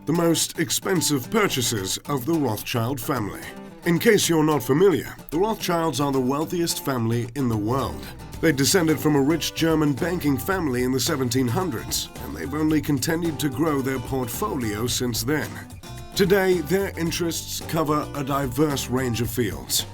The most expensive purchases of the Rothschild family. In case you're not familiar, the Rothschilds are the wealthiest family in the world. They descended from a rich German banking family in the 1700s, and they've only continued to grow their portfolio since then. Today, their interests cover a diverse range of fields,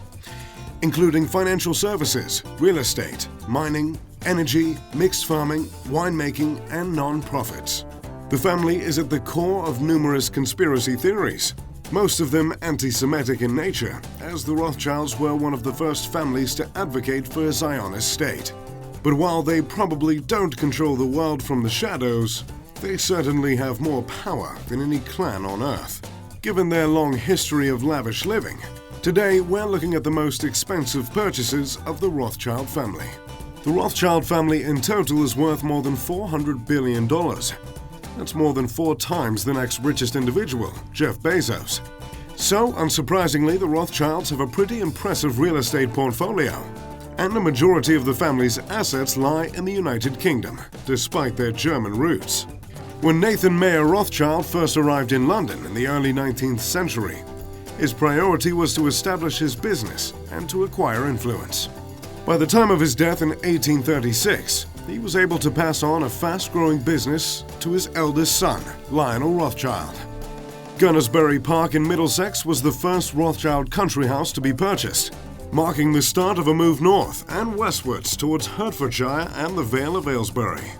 including financial services, real estate, mining, energy, mixed farming, winemaking, and non-profits. The family is at the core of numerous conspiracy theories, most of them anti-Semitic in nature, as the Rothschilds were one of the first families to advocate for a Zionist state. But while they probably don't control the world from the shadows, they certainly have more power than any clan on Earth. Given their long history of lavish living, today we're looking at the most expensive purchases of the Rothschild family. The Rothschild family in total is worth more than $400 billion. That's more than 4 times the next richest individual, Jeff Bezos. So, unsurprisingly, the Rothschilds have a pretty impressive real estate portfolio, and the majority of the family's assets lie in the United Kingdom, despite their German roots. When Nathan Mayer Rothschild first arrived in London in the early 19th century, his priority was to establish his business and to acquire influence. By the time of his death in 1836, he was able to pass on a fast-growing business to his eldest son, Lionel Rothschild. Gunnersbury Park in Middlesex was the first Rothschild country house to be purchased, marking the start of a move north and westwards towards Hertfordshire and the Vale of Aylesbury.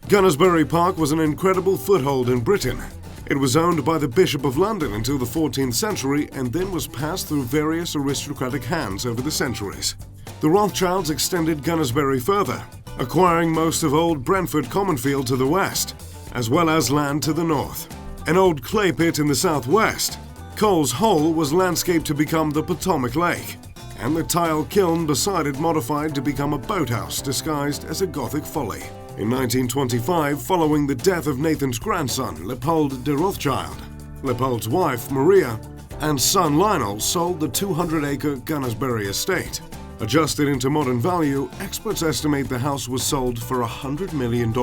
Gunnersbury Park was an incredible foothold in Britain. It was owned by the Bishop of London until the 14th century and then was passed through various aristocratic hands over the centuries. The Rothschilds extended Gunnersbury further, acquiring most of old Brentford Commonfield to the west, as well as land to the north. An old clay pit in the southwest, Cole's Hole was landscaped to become the Potomac Lake, and the tile kiln beside it modified to become a boathouse disguised as a Gothic folly. In 1925, following the death of Nathan's grandson, Leopold de Rothschild, Leopold's wife, Maria, and son Lionel sold the 200-acre Gunnersbury estate. Adjusted into modern value, experts estimate the house was sold for $100 million,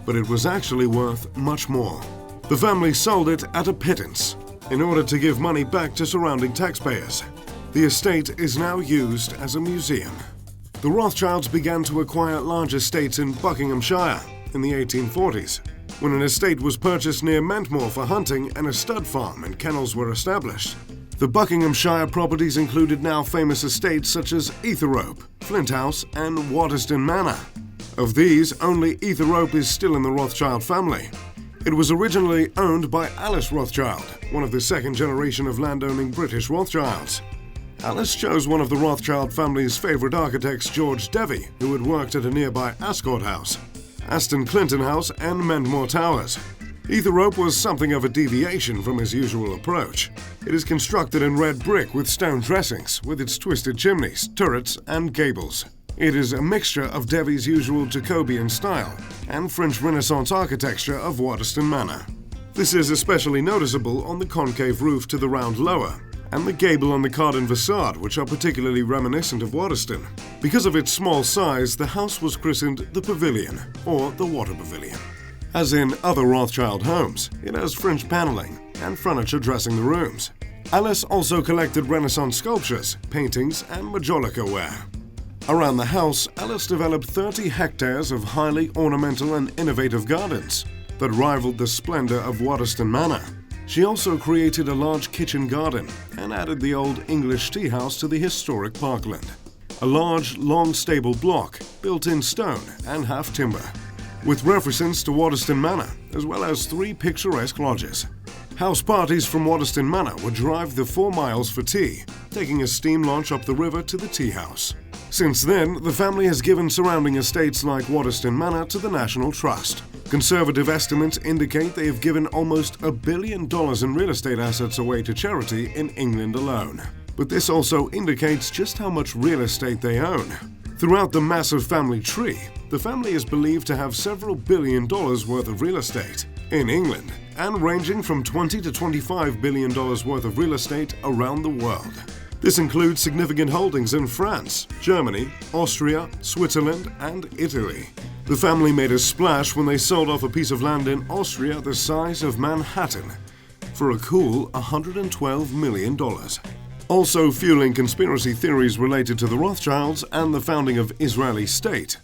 but it was actually worth much more. The family sold it at a pittance in order to give money back to surrounding taxpayers. The estate is now used as a museum. The Rothschilds began to acquire large estates in Buckinghamshire in the 1840s, when an estate was purchased near Mentmore for hunting and a stud farm and kennels were established. The Buckinghamshire properties included now famous estates such as Etherope, Flint House, and Waterston Manor. Of these, only Etherope is still in the Rothschild family. It was originally owned by Alice Rothschild, one of the second generation of landowning British Rothschilds. Alice chose one of the Rothschild family's favorite architects, George Devey, who had worked at a nearby Ascot House, Aston Clinton House, and Mentmore Towers. Etherope was something of a deviation from his usual approach. It is constructed in red brick with stone dressings, with its twisted chimneys, turrets, and gables. It is a mixture of Devey's usual Jacobean style and French Renaissance architecture of Waterston Manor. This is especially noticeable on the concave roof to the round lower, and the gable on the Cardan facade, which are particularly reminiscent of Waterston. Because of its small size, the house was christened the Pavilion, or the Water Pavilion. As in other Rothschild homes, it has French paneling and furniture dressing the rooms. Alice also collected Renaissance sculptures, paintings, and Majolica ware. Around the house, Alice developed 30 hectares of highly ornamental and innovative gardens that rivaled the splendor of Waterston Manor. She also created a large kitchen garden and added the old English tea house to the historic parkland, a large, long stable block built in stone and half timber, with references to Waterston Manor, as well as 3 picturesque lodges. House parties from Waterston Manor would drive the 4 miles for tea, taking a steam launch up the river to the tea house. Since then, the family has given surrounding estates like Waterston Manor to the National Trust. Conservative estimates indicate they have given almost $1 billion in real estate assets away to charity in England alone. But this also indicates just how much real estate they own. Throughout the massive family tree, the family is believed to have several $1 billion worth of real estate in England, and ranging from $20 to $25 billion worth of real estate around the world. This includes significant holdings in France, Germany, Austria, Switzerland, and Italy. The family made a splash when they sold off a piece of land in Austria the size of Manhattan for a cool $112 million. Also fueling conspiracy theories related to the Rothschilds and the founding of Israeli state.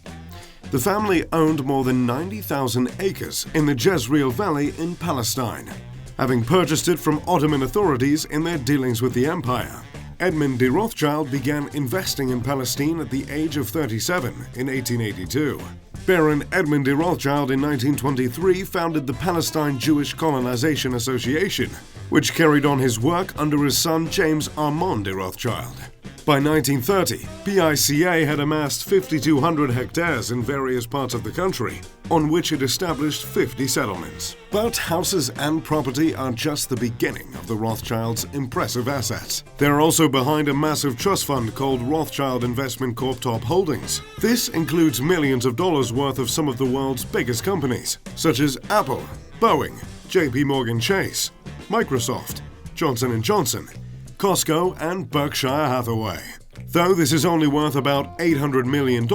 The family owned more than 90,000 acres in the Jezreel Valley in Palestine, having purchased it from Ottoman authorities in their dealings with the empire. Edmund de Rothschild began investing in Palestine at the age of 37 in 1882. Baron Edmund de Rothschild in 1923 founded the Palestine Jewish Colonization Association, which carried on his work under his son James Armand de Rothschild. By 1930, PICA had amassed 5,200 hectares in various parts of the country, on which it established 50 settlements. But houses and property are just the beginning of the Rothschilds' impressive assets. They're also behind a massive trust fund called Rothschild Investment Corp Top Holdings. This includes millions of dollars worth of some of the world's biggest companies, such as Apple, Boeing, JP Morgan Chase, Microsoft, Johnson & Johnson, Costco, and Berkshire Hathaway. Though this is only worth about $800 million,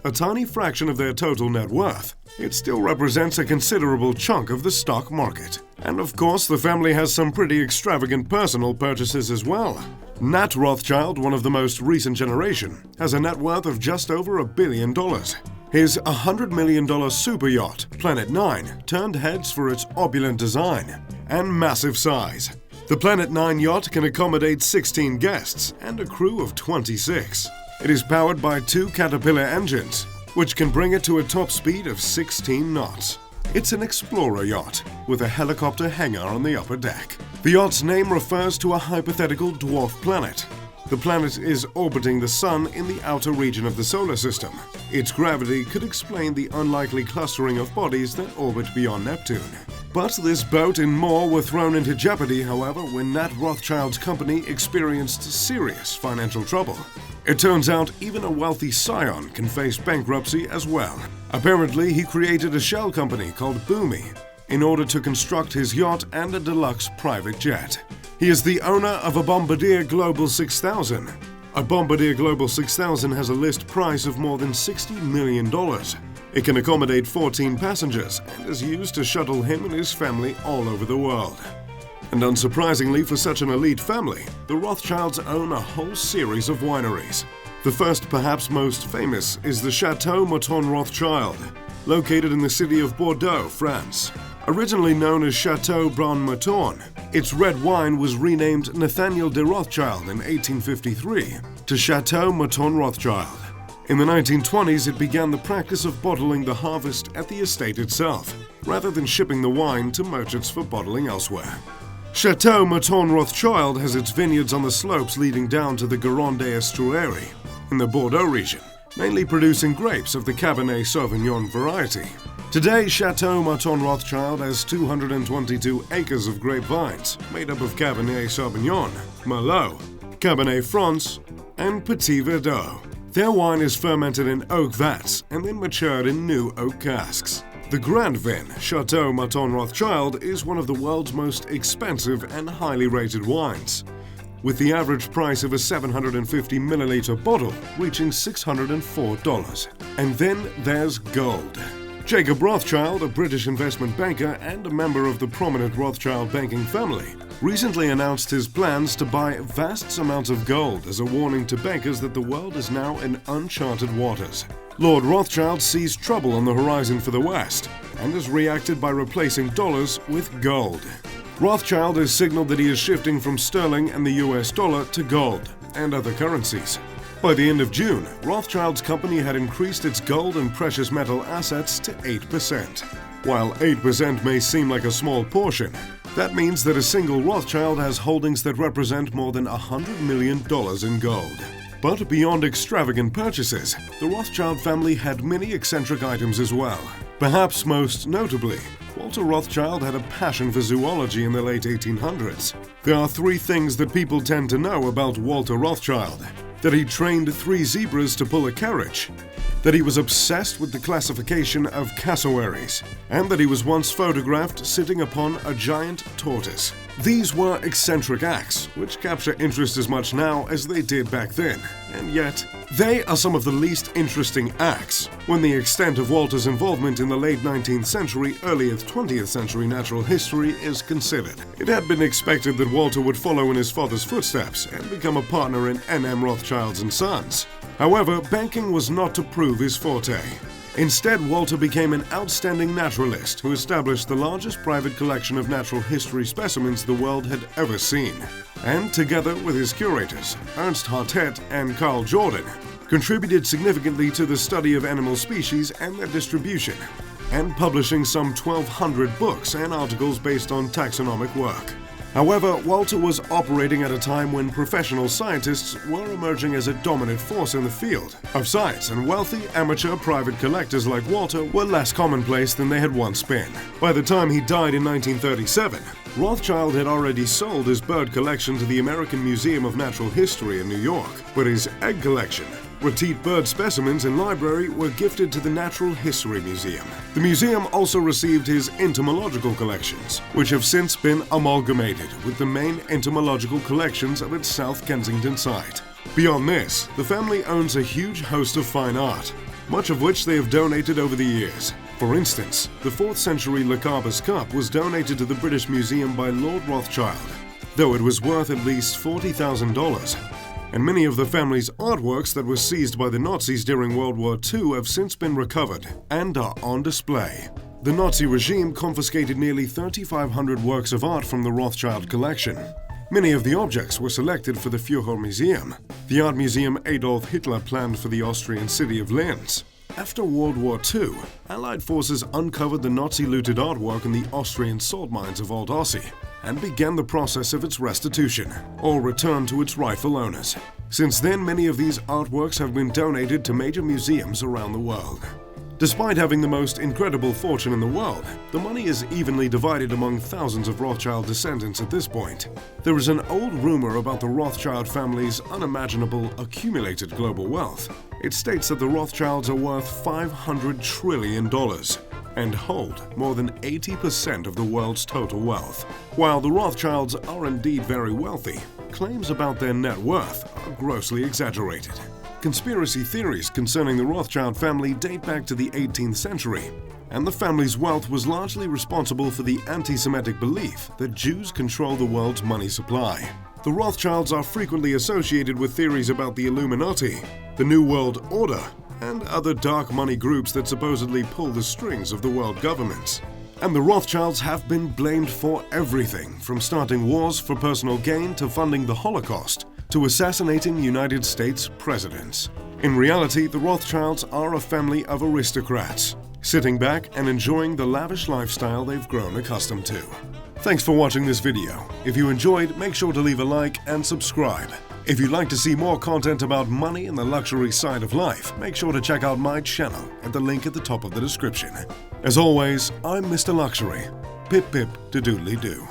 a tiny fraction of their total net worth, it still represents a considerable chunk of the stock market. And of course, the family has some pretty extravagant personal purchases as well. Nat Rothschild, one of the most recent generation, has a net worth of just over $1 billion. His $100 million super yacht, Planet 9, turned heads for its opulent design and massive size. The Planet 9 yacht can accommodate 16 guests and a crew of 26. It is powered by 2 Caterpillar engines, which can bring it to a top speed of 16 knots. It's an explorer yacht with a helicopter hangar on the upper deck. The yacht's name refers to a hypothetical dwarf planet. The planet is orbiting the Sun in the outer region of the solar system. Its gravity could explain the unlikely clustering of bodies that orbit beyond Neptune. But this boat and more were thrown into jeopardy, however, when Nat Rothschild's company experienced serious financial trouble. It turns out even a wealthy scion can face bankruptcy as well. Apparently, he created a shell company called Boomy in order to construct his yacht and a deluxe private jet. He is the owner of a Bombardier Global 6000. A Bombardier Global 6000 has a list price of more than $60 million. It can accommodate 14 passengers and is used to shuttle him and his family all over the world. And unsurprisingly for such an elite family, the Rothschilds own a whole series of wineries. The first, perhaps most famous, is the Chateau Mouton Rothschild, located in the city of Bordeaux, France. Originally known as Chateau Brun Mouton, its red wine was renamed Nathaniel de Rothschild in 1853 to Chateau Mouton Rothschild. In the 1920s, it began the practice of bottling the harvest at the estate itself, rather than shipping the wine to merchants for bottling elsewhere. Chateau Mouton Rothschild has its vineyards on the slopes leading down to the Gironde estuary in the Bordeaux region, mainly producing grapes of the Cabernet Sauvignon variety. Today, Chateau Mouton Rothschild has 222 acres of grapevines made up of Cabernet Sauvignon, Merlot, Cabernet Franc, and Petit Verdot. Their wine is fermented in oak vats and then matured in new oak casks. The Grand Vin Chateau Mouton Rothschild is one of the world's most expensive and highly rated wines, with the average price of a 750 milliliter bottle reaching $604. And then there's gold. Jacob Rothschild, a British investment banker and a member of the prominent Rothschild banking family, recently announced his plans to buy vast amounts of gold as a warning to bankers that the world is now in uncharted waters. Lord Rothschild sees trouble on the horizon for the West and has reacted by replacing dollars with gold. Rothschild has signaled that he is shifting from sterling and the US dollar to gold and other currencies. By the end of June, Rothschild's company had increased its gold and precious metal assets to 8%. While 8% may seem like a small portion, that means that a single Rothschild has holdings that represent more than $100 million in gold. But beyond extravagant purchases, the Rothschild family had many eccentric items as well. Perhaps most notably, Walter Rothschild had a passion for zoology in the late 1800s. There are 3 things that people tend to know about Walter Rothschild: that he trained 3 zebras to pull a carriage, that he was obsessed with the classification of cassowaries, and that he was once photographed sitting upon a giant tortoise. These were eccentric acts, which capture interest as much now as they did back then, and yet they are some of the least interesting acts when the extent of Walter's involvement in the late 19th century, early 20th century natural history is considered. It had been expected that Walter would follow in his father's footsteps and become a partner in N.M. Rothschild & Sons. However, banking was not to prove his forte. Instead, Walter became an outstanding naturalist who established the largest private collection of natural history specimens the world had ever seen, and together with his curators, Ernst Hartet and Carl Jordan, contributed significantly to the study of animal species and their distribution, and publishing some 1,200 books and articles based on taxonomic work. However, Walter was operating at a time when professional scientists were emerging as a dominant force in the field of science, and wealthy amateur private collectors like Walter were less commonplace than they had once been. By the time he died in 1937, Rothschild had already sold his bird collection to the American Museum of Natural History in New York, but his egg collection, Retief bird specimens and library, were gifted to the Natural History Museum. The museum also received his entomological collections, which have since been amalgamated with the main entomological collections of its South Kensington site. Beyond this, the family owns a huge host of fine art, much of which they have donated over the years. For instance, the 4th century Le Carber's cup was donated to the British Museum by Lord Rothschild, though it was worth at least $40,000. And many of the family's artworks that were seized by the Nazis during World War II have since been recovered and are on display. The Nazi regime confiscated nearly 3,500 works of art from the Rothschild collection. Many of the objects were selected for the Führer Museum, the art museum Adolf Hitler planned for the Austrian city of Linz. After World War II, Allied forces uncovered the Nazi-looted artwork in the Austrian salt mines of Old Ossie and began the process of its restitution, or return to its rightful owners. Since then, many of these artworks have been donated to major museums around the world. Despite having the most incredible fortune in the world, the money is evenly divided among thousands of Rothschild descendants at this point. There is an old rumor about the Rothschild family's unimaginable accumulated global wealth. It states that the Rothschilds are worth $500 trillion and hold more than 80% of the world's total wealth. While the Rothschilds are indeed very wealthy, claims about their net worth are grossly exaggerated. Conspiracy theories concerning the Rothschild family date back to the 18th century, and the family's wealth was largely responsible for the anti-Semitic belief that Jews control the world's money supply. The Rothschilds are frequently associated with theories about the Illuminati, the New World Order, and other dark money groups that supposedly pull the strings of the world governments. And the Rothschilds have been blamed for everything, from starting wars for personal gain to funding the Holocaust, to assassinating United States presidents. In reality, the Rothschilds are a family of aristocrats, sitting back and enjoying the lavish lifestyle they've grown accustomed to. Thanks for watching this video. If you enjoyed, make sure to leave a like and subscribe. If you'd like to see more content about money and the luxury side of life, make sure to check out my channel at the link at the top of the description. As always, I'm Mr. Luxury. Pip pip to doodly doo.